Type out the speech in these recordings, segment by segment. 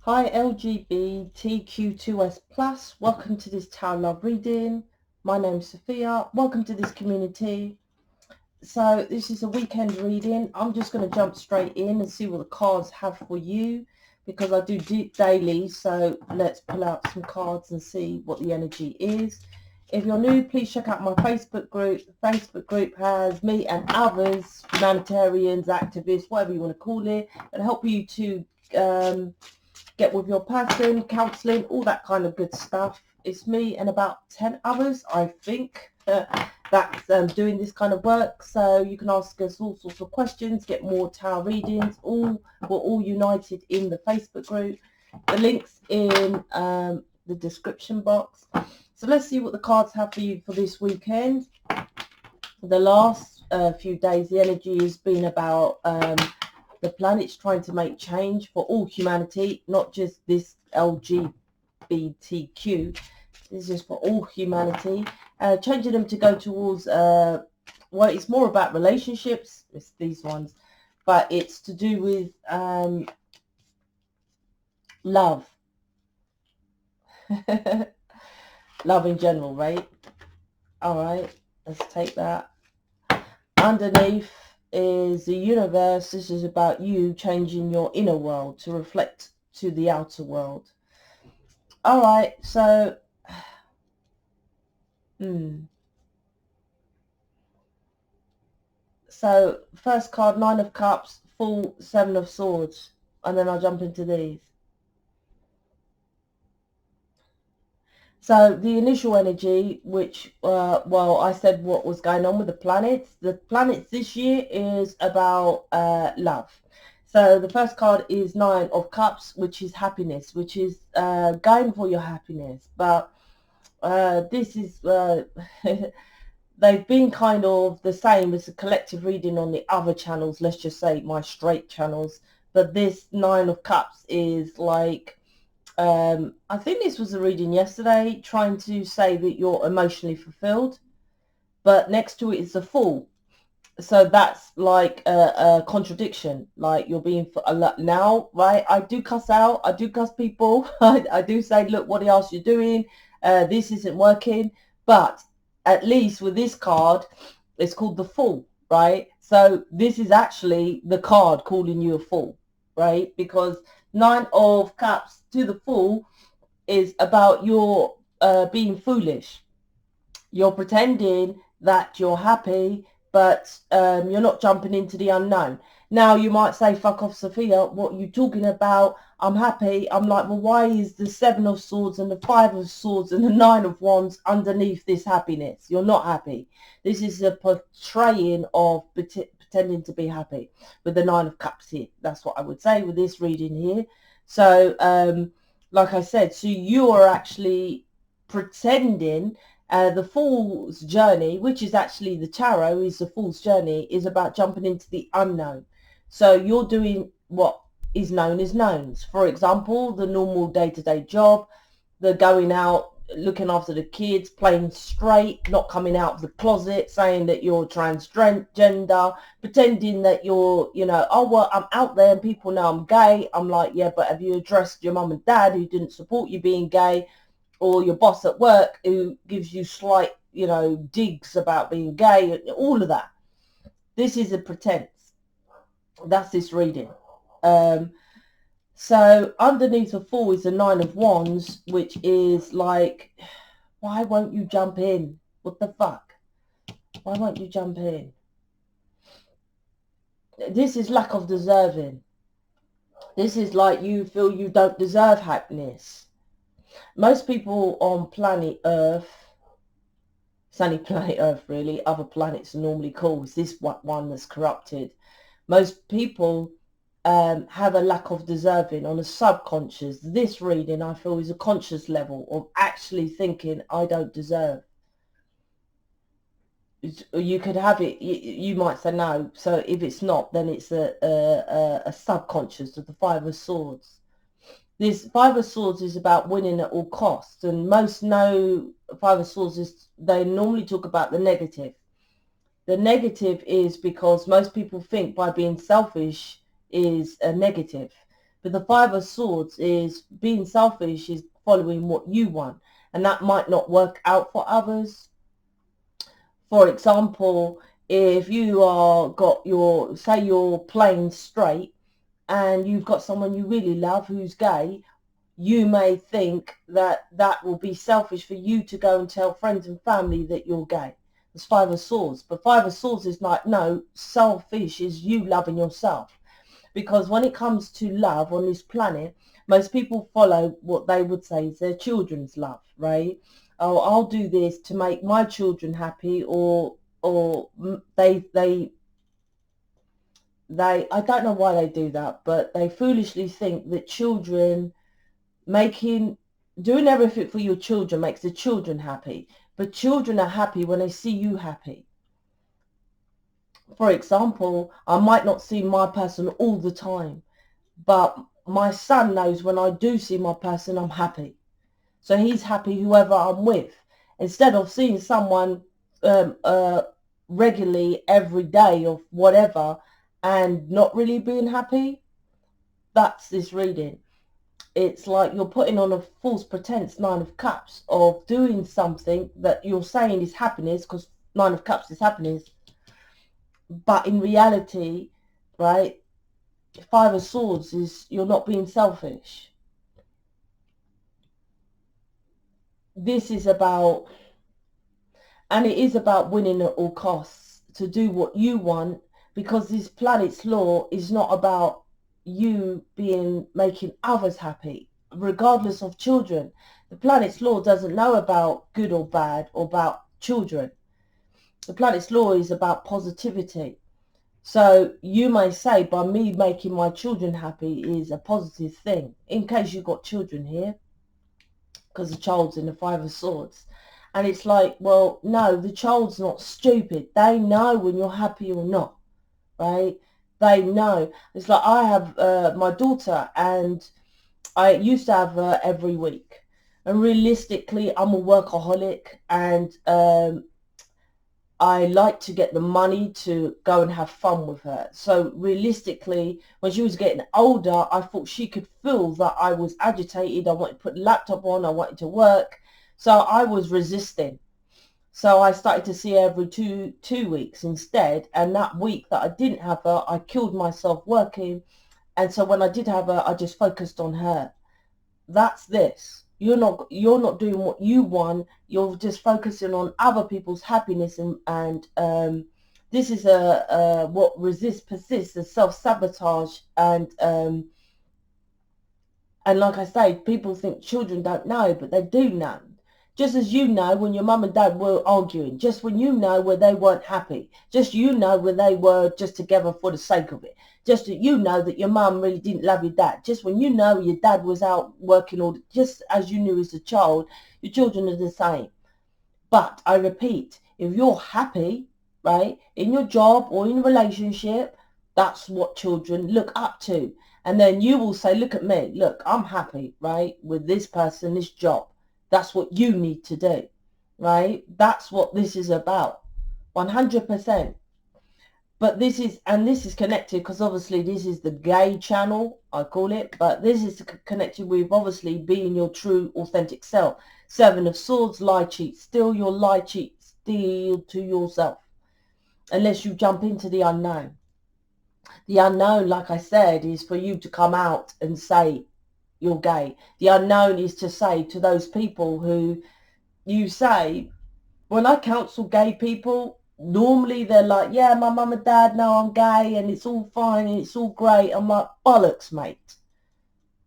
Hi LGBTQ2S+, welcome to this tarot love reading. My name's Sophia, welcome to this community. So this is a weekend reading. I'm just going to jump straight in and see what the cards have for you, because I do daily, so let's pull out some cards and see what the energy is. If you're new, please check out my Facebook group. The Facebook group has me and others, humanitarians, activists, whatever you want to call it, and help you to get with your person, counselling, all that kind of good stuff. It's me and about 10 others, I think, that's doing this kind of work. So you can ask us all sorts of questions, get more tarot readings. We're all united in the Facebook group. The link's in the description box. So let's see what the cards have for you for this weekend. The last few days, the energy has been about the planet's trying to make change for all humanity, not just this LGBTQ. This is for all humanity. Changing them to go towards, well, it's more about relationships, it's these ones, but it's to do with love. Love in general, right? All right, let's take that. Underneath is the universe. This is about you changing your inner world to reflect to the outer world. All right, so so first card, 9 of Cups, full 7 of Swords, and then I'll jump into these. So the initial energy, which, well, I said what was going on with the planets. The planets this year is about love. So the first card is 9 of Cups, which is happiness, which is going for your happiness. But this is, they've been kind of the same as the collective reading on the other channels, let's just say my straight channels. But this 9 of Cups is like, I think this was a reading yesterday, trying to say that you're emotionally fulfilled, but next to it is the Fool. So that's like a contradiction, like you're being now, right? I do cuss out, I do cuss people. I do say, look, what else you're doing, this isn't working. But at least with this card, it's called the Fool, right? So this is actually the card calling you a fool, right? Because 9 of Cups to the Fool is about your being foolish. You're pretending that you're happy, but you're not jumping into the unknown. Now you might say, fuck off, Sophia, what are you talking about? I'm happy. I'm like, well, why is the 7 of Swords and the 5 of Swords and the 9 of Wands underneath this happiness? You're not happy. This is a portraying of pretending to be happy with the 9 of Cups here. That's what I would say with this reading here. So like I said, so you are actually pretending. The Fool's journey, which is actually the tarot, is the Fool's journey, is about jumping into the unknown. So you're doing what is known as knowns. For example, the normal day-to-day job, the going out, looking after the kids, playing straight, not coming out of the closet, saying that you're transgender, pretending that you're, you know, oh, well, I'm out there and people know I'm gay. I'm like, yeah, but have you addressed your mum and dad who didn't support you being gay? Or your boss at work who gives you slight, you know, digs about being gay, all of that. This is a pretense. That's this reading. So underneath the Fool is the 9 of Wands, which is like, why won't you jump in? What the fuck? Why won't you jump in? This is lack of deserving. This is like you feel you don't deserve happiness. Most people on planet Earth, it's only planet Earth really, other planets are normally cool, it's this one that's corrupted. Most people have a lack of deserving on a subconscious. This reading, I feel, is a conscious level of actually thinking, I don't deserve. You could have it, you might say no, so if it's not, then it's a subconscious of the 5 of Swords. This 5 of Swords is about winning at all costs, and most know 5 of Swords is, they normally talk about the negative. The negative is because most people think by being selfish is a negative. But the Five of Swords is being selfish, is following what you want. And that might not work out for others. For example, if you are got your, say you're playing straight and you've got someone you really love who's gay, you may think that that will be selfish for you to go and tell friends and family that you're gay. It's Five of Swords. But Five of Swords is like, no, selfish is you loving yourself. Because when it comes to love on this planet, most people follow what they would say is their children's love, right? Oh, I'll do this to make my children happy, or they I don't know why they do that, but they foolishly think that children doing everything for your children makes the children happy. But children are happy when they see you happy. For example, I might not see my person all the time, but my son knows when I do see my person, I'm happy. So he's happy whoever I'm with. Instead of seeing someone regularly every day or whatever and not really being happy, that's this reading. It's like you're putting on a false pretense, Nine of Cups, of doing something that you're saying is happiness, because Nine of Cups is happiness. But in reality, right, Five of Swords is you're not being selfish. This is about, and it is about winning at all costs, to do what you want, because this planet's law is not about you making others happy, regardless of children. The planet's law doesn't know about good or bad or about children. The planet's law is about positivity. So you may say, by me making my children happy is a positive thing, in case you've got children here, because the child's in the Five of Swords. And it's like, well, no, the child's not stupid. They know when you're happy or not, right? They know. It's like I have my daughter, and I used to have her every week. And realistically, I'm a workaholic, and I like to get the money to go and have fun with her. So realistically, when she was getting older, I thought she could feel that I was agitated. I wanted to put the laptop on. I wanted to work. So I was resisting. So I started to see her every two weeks instead. And that week that I didn't have her, I killed myself working. And so when I did have her, I just focused on her. That's this. You're not doing what you want. You're just focusing on other people's happiness, and this is what resists persists, a self-sabotage, and like I say, people think children don't know, but they do know. Just as you know when your mum and dad were arguing, just when you know where they weren't happy, just you know when they were just together for the sake of it, just that you know that your mum really didn't love your dad, just when you know your dad was out working, or just as you knew as a child, your children are the same. But I repeat, if you're happy, right, in your job or in a relationship, that's what children look up to. And then you will say, look at me, look, I'm happy, right, with this person, this job. That's what you need to do, right? That's what this is about, 100%. But this is connected, because obviously this is the gay channel, I call it, but this is connected with obviously being your true authentic self. Seven of Swords, lie, cheat, steal. Your lie, cheat, steal to yourself, unless you jump into the unknown. The unknown, like I said, is for you to come out and say you're gay. The unknown is to say to those people who you say, when I counsel gay people, normally they're like, yeah, my mum and dad know I'm gay and it's all fine and it's all great. I'm like, bollocks, mate.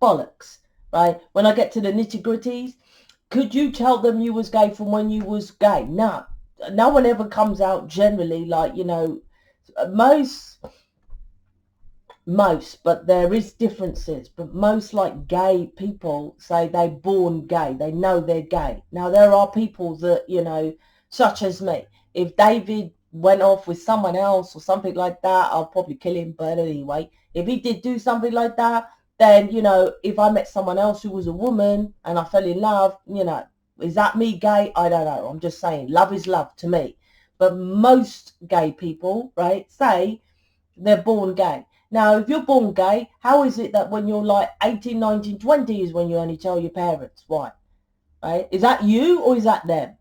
Bollocks, right? When I get to the nitty-gritties, could you tell them you was gay from when you was gay? No. No one ever comes out generally like, you know, most, but there is differences, but most like gay people say they're born gay. They know they're gay. Now, there are people that, you know, such as me. If David went off with someone else or something like that, I'll probably kill him. But anyway, if he did do something like that, then, you know, if I met someone else who was a woman and I fell in love, you know, is that me gay? I don't know. I'm just saying, love is love to me. But most gay people, right, say they're born gay. Now, if you're born gay, how is it that when you're like 18, 19, 20 is when you only tell your parents? Why? Right? Is that you or is that them?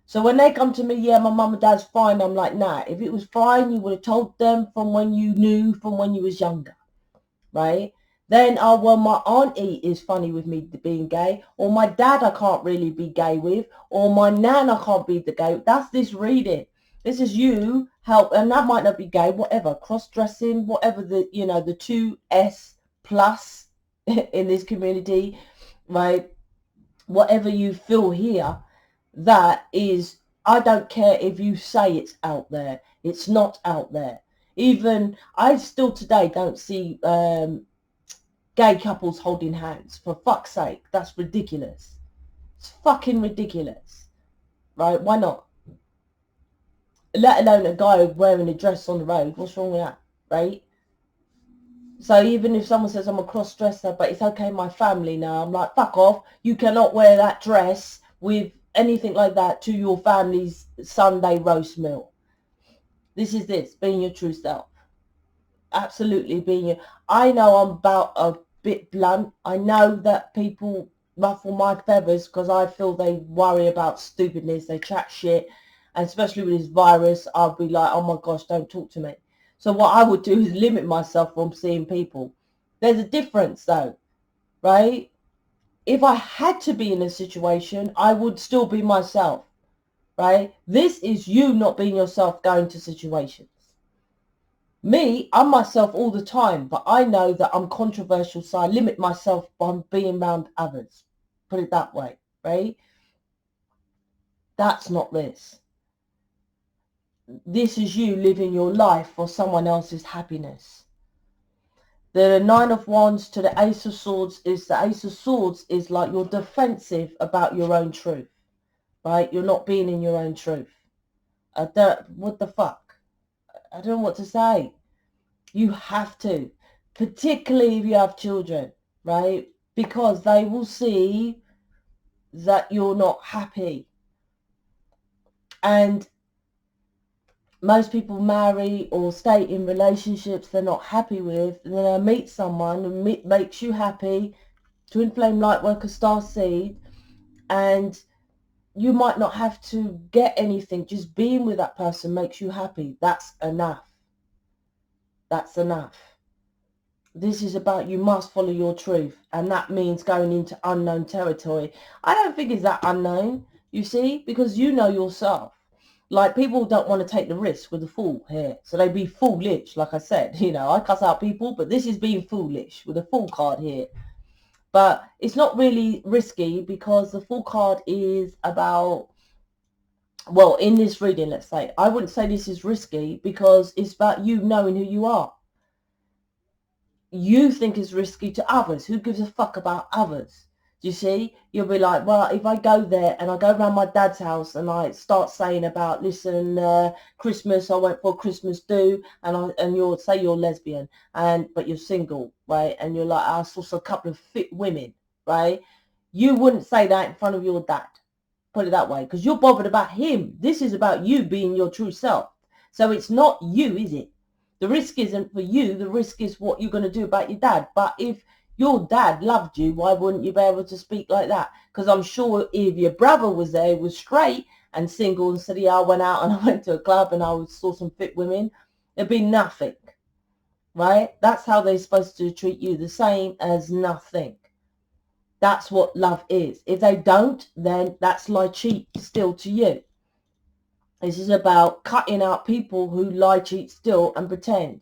So when they come to me, yeah, my mum and dad's fine, I'm like, nah, if it was fine, you would have told them from when you knew, from when you was younger, right? Then, oh, well, my auntie is funny with me being gay, or my dad I can't really be gay with, or my nan I can't be the gay. That's this reading. This is you help, and that might not be gay, whatever, cross-dressing, whatever the, you know, the 2S plus in this community, right? Whatever you feel here, that is, I don't care if you say it's out there. It's not out there. Even I still today don't see gay couples holding hands. For fuck's sake, that's ridiculous. It's fucking ridiculous, right? Why not? Let alone a guy wearing a dress on the road. What's wrong with that, right? So even if someone says I'm a cross-dresser, but it's okay, my family now, I'm like, fuck off. You cannot wear that dress with anything like that to your family's Sunday roast meal. This is this, being your true self. Absolutely being you. I know I'm about a bit blunt. I know that people ruffle my feathers because I feel they worry about stupidness. They chat shit. And especially with this virus, I'll be like, oh my gosh, don't talk to me. So what I would do is limit myself from seeing people. There's a difference though, right? If I had to be in a situation, I would still be myself, right? This is you not being yourself going to situations. Me, I'm myself all the time, but I know that I'm controversial, so I limit myself by being around others. Put it that way, right? That's not this. This is you living your life for someone else's happiness. The Nine of Wands to the Ace of Swords is, the Ace of Swords is like you're defensive about your own truth, right? You're not being in your own truth. What the fuck? I don't know what to say. You have to, particularly if you have children, right? Because they will see that you're not happy. And most people marry or stay in relationships they're not happy with, and then they meet someone who makes you happy, twin flame Lightworker Starseed, and you might not have to get anything. Just being with that person makes you happy. That's enough. That's enough. This is about, you must follow your truth, and that means going into unknown territory. I don't think it's that unknown, you see, because you know yourself. Like, people don't want to take the risk with the fool here, so they be foolish. Like I said, you know, I cuss out people, but this is being foolish with a fool card here. But it's not really risky, because the fool card is about, well, in this reading, let's say, I wouldn't say this is risky, because it's about you knowing who you are. You think it's risky to others. Who gives a fuck about others? Do you see? You'll be like, well, if I go there and I go around my dad's house and I start saying about, listen, Christmas, I went for Christmas do, and you'll say you're lesbian, but you're single, right? And you're like, I saw a couple of fit women, right? You wouldn't say that in front of your dad. Put it that way, because you're bothered about him. This is about you being your true self. So it's not you, is it? The risk isn't for you. The risk is what you're going to do about your dad. But if your dad loved you, why wouldn't you be able to speak like that? Because I'm sure if your brother was there, was straight and single, and said, yeah, I went out and I went to a club and I saw some fit women, there'd be nothing, right? That's how they're supposed to treat you, the same as nothing. That's what love is. If they don't, then that's like cheat still to you. This is about cutting out people who lie, cheat, steal, and pretend.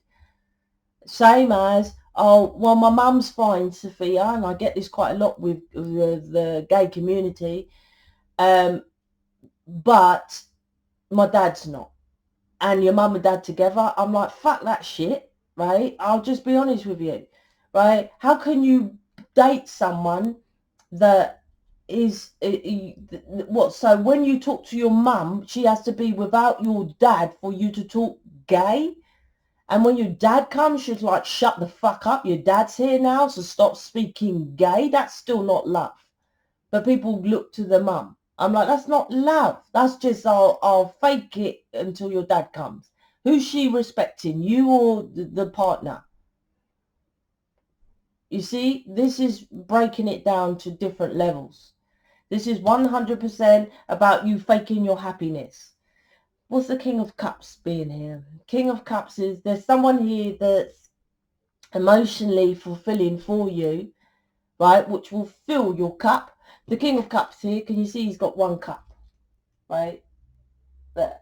Same as, oh, well, my mum's fine, Sophia, and I get this quite a lot with the gay community, but my dad's not. And your mum and dad together, I'm like, fuck that shit, right? I'll just be honest with you, right? How can you date someone that is what? So when you talk to your mum, she has to be without your dad for you to talk gay? And when your dad comes, she's like, shut the fuck up, your dad's here now, so stop speaking gay. That's still not love. But people look to the mum. I'm like, that's not love. That's just, I'll fake it until your dad comes. Who's she respecting, you or the partner? You see, this is breaking it down to different levels. This is 100% about you faking your happiness. What's the King of Cups being here? King of Cups is there's someone here that's emotionally fulfilling for you, right, which will fill your cup. The King of Cups here, can you see he's got one cup, right? There.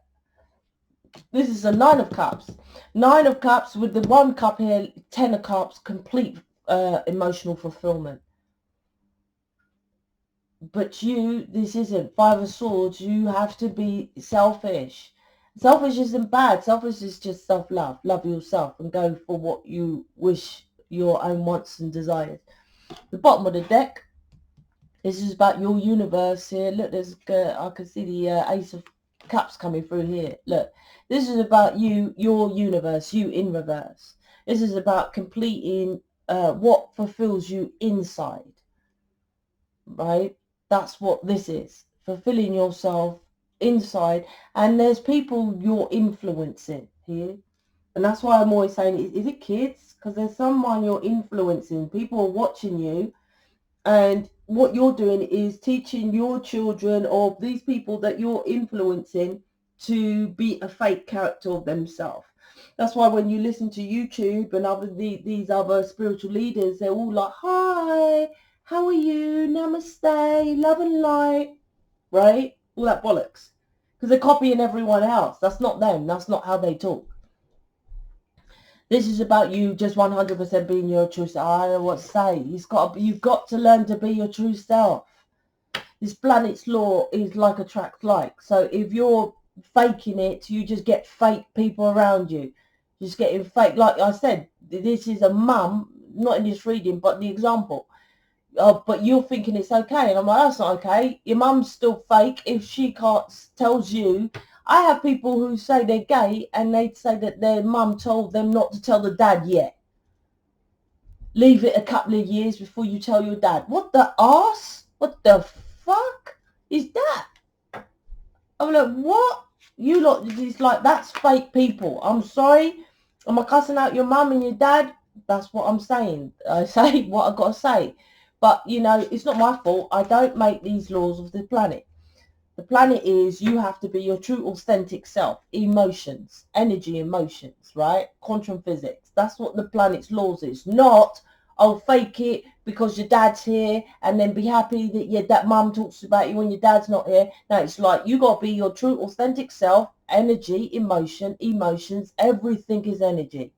This is a Nine of Cups. Nine of Cups with the one cup here, Ten of Cups, complete emotional fulfillment. But you, this isn't. Five of Swords, you have to be selfish. Selfish isn't bad. Selfish is just self-love. Love yourself and go for what you wish, your own wants and desires. The bottom of the deck, this is about your universe here. Look, there's I can see the Ace of Cups coming through here. Look, this is about you, your universe, you in reverse. This is about completing what fulfills you inside, right? That's what this is, fulfilling yourself inside. And there's people you're influencing here. And that's why I'm always saying, is it kids? Because there's someone you're influencing. People are watching you. And what you're doing is teaching your children or these people that you're influencing to be a fake character of themselves. That's why when you listen to YouTube and these other spiritual leaders, they're all like, hi, how are you? Namaste, love and light, right? All that bollocks. Because they're copying everyone else. That's not them. That's not how they talk. This is about you just 100% being your true self. I don't know what to say. You've got to learn to be your true self. This planet's law is like attracts like. So if you're faking it, you just get fake people around you. Just getting fake. Like I said, this is a mum, not in this reading, but the example. But you're thinking it's okay. And I'm like, that's not okay. Your mum's still fake if she can't tells you. I have people who say they're gay and they say that their mum told them not to tell the dad yet. Leave it a couple of years before you tell your dad. What the arse? What the fuck is that? I'm like, what? You lot, it's like, that's fake people. I'm sorry. Am I cussing out your mum and your dad? That's what I'm saying. I say what I got to say. But, you know, it's not my fault. I don't make these laws of the planet. The planet is you have to be your true authentic self. Emotions, energy, emotions, right? Quantum physics. That's what the planet's laws is. Not, oh, fake it because your dad's here and then be happy that that mum talks about you when your dad's not here. No, it's like you got to be your true authentic self. Energy, emotions, everything is energy,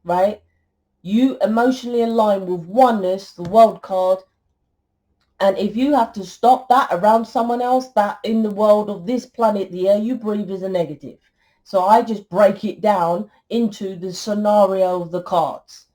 right? You emotionally align with oneness, the world card. And if you have to stop that around someone else, that in the world of this planet, the air you breathe is a negative. So I just break it down into the scenario of the cards.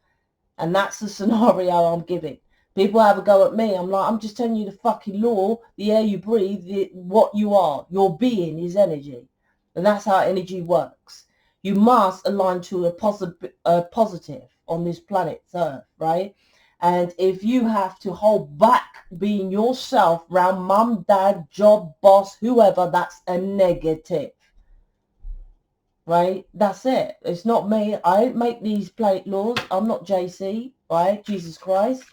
And that's the scenario I'm giving. People have a go at me. I'm like, I'm just telling you the fucking law, the air you breathe, what you are. Your being is energy. And that's how energy works. You must align to a positive on this planet Earth, right? And if you have to hold back being yourself around mum, dad, job, boss, whoever, that's a negative. Right? That's it. It's not me. I don't make these plate laws. I'm not JC, right? Jesus Christ.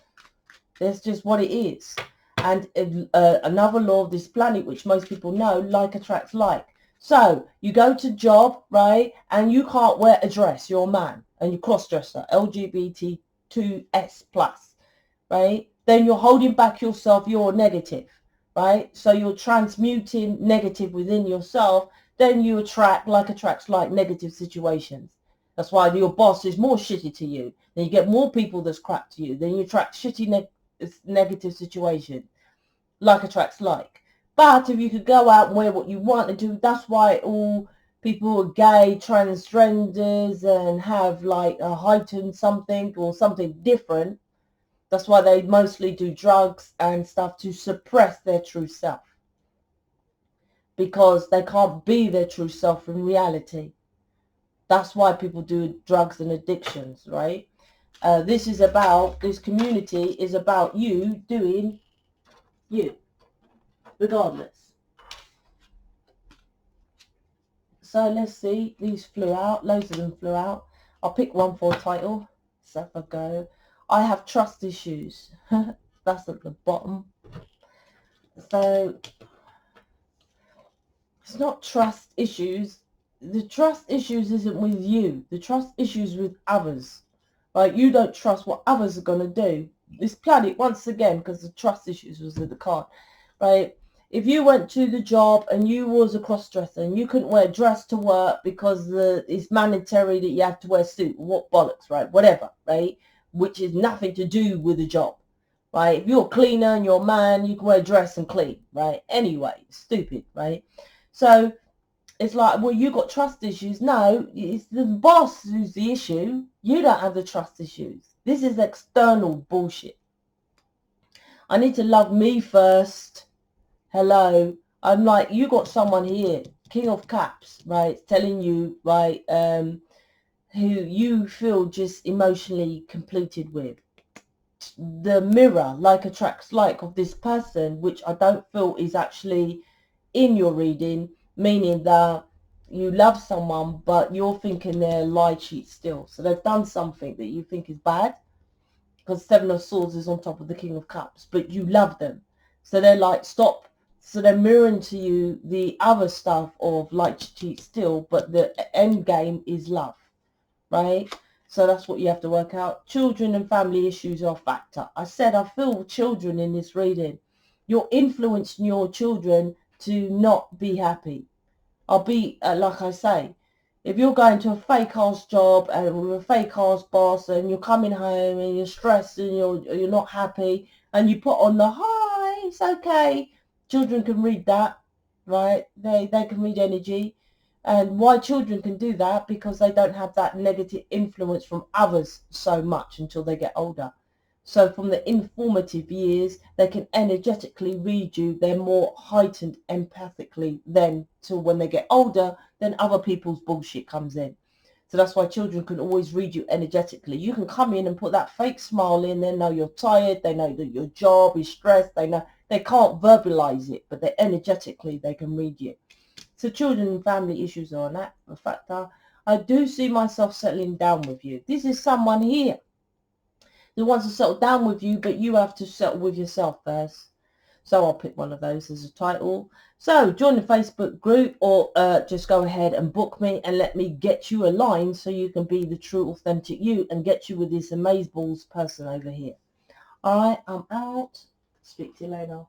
That's just what it is. And another law of this planet, which most people know, like attracts like. So you go to job, right? And you can't wear a dress. You're a man and you're cross-dresser, LGBTQ2S plus, right? Then you're holding back yourself. You're negative, right? So you're transmuting negative within yourself. Then you attracts like negative situations. That's why your boss is more shitty to you. Then you get more people that's crap to you. Then you attract shitty negative situation. Like attracts like. But if you could go out and wear what you want to do, that's why all people are gay, transgenders, and have like a heightened something or something different. That's why they mostly do drugs and stuff to suppress their true self. Because they can't be their true self in reality. That's why people do drugs and addictions, right? This community is about you doing you, regardless. So let's see, these flew out, loads of them flew out. I'll pick one for a title. So if I go, I have trust issues. That's at the bottom. So it's not trust issues. The trust issues isn't with you. The trust issues with others. Right? You don't trust what others are going to do. This planet, once again, because the trust issues was in the card, right? If you went to the job and you was a cross-dresser and you couldn't wear a dress to work because it's mandatory that you have to wear a suit, what bollocks, right? Whatever, right? Which is nothing to do with the job, right? If you're a cleaner and you're a man, you can wear a dress and clean, right? Anyway, stupid, right? So it's like, well, you got trust issues. No, it's the boss who's the issue. You don't have the trust issues. This is external bullshit. I need to love me first. Hello. I'm like, you got someone here, King of Cups, right, telling you, right, who you feel just emotionally completed with. The mirror, like attracts like, of this person, which I don't feel is actually in your reading, meaning that you love someone, but you're thinking they're lie, cheat, steal. So they've done something that you think is bad, because Seven of Swords is on top of the King of Cups, but you love them. So they're like, stop. So they're mirroring to you the other stuff of lie, cheat, steal, but the end game is love, right? So that's what you have to work out. Children and family issues are a factor. I said I feel children in this reading. You're influencing your children to not be happy. I'll be, like I say, if you're going to a fake ass job and with a fake ass boss and you're coming home and you're stressed and you're not happy and you put on the, hi, it's okay. Children can read that, right? They can read energy. And why children can do that? Because they don't have that negative influence from others so much until they get older. So from the informative years, they can energetically read you. They're more heightened empathically then till when they get older, then other people's bullshit comes in. So that's why children can always read you energetically. You can come in and put that fake smile in. They know you're tired. They know that your job is stressed. They know they can't verbalize it, but they energetically, they can read you. So children and family issues are a factor. I do see myself settling down with you. This is someone here who wants to settle down with you, but you have to settle with yourself first. So I'll pick one of those as a title. So join the Facebook group, or just go ahead and book me and let me get you aligned so you can be the true authentic you and get you with this amazeballs person over here. All right, I'm out. Speak to you later.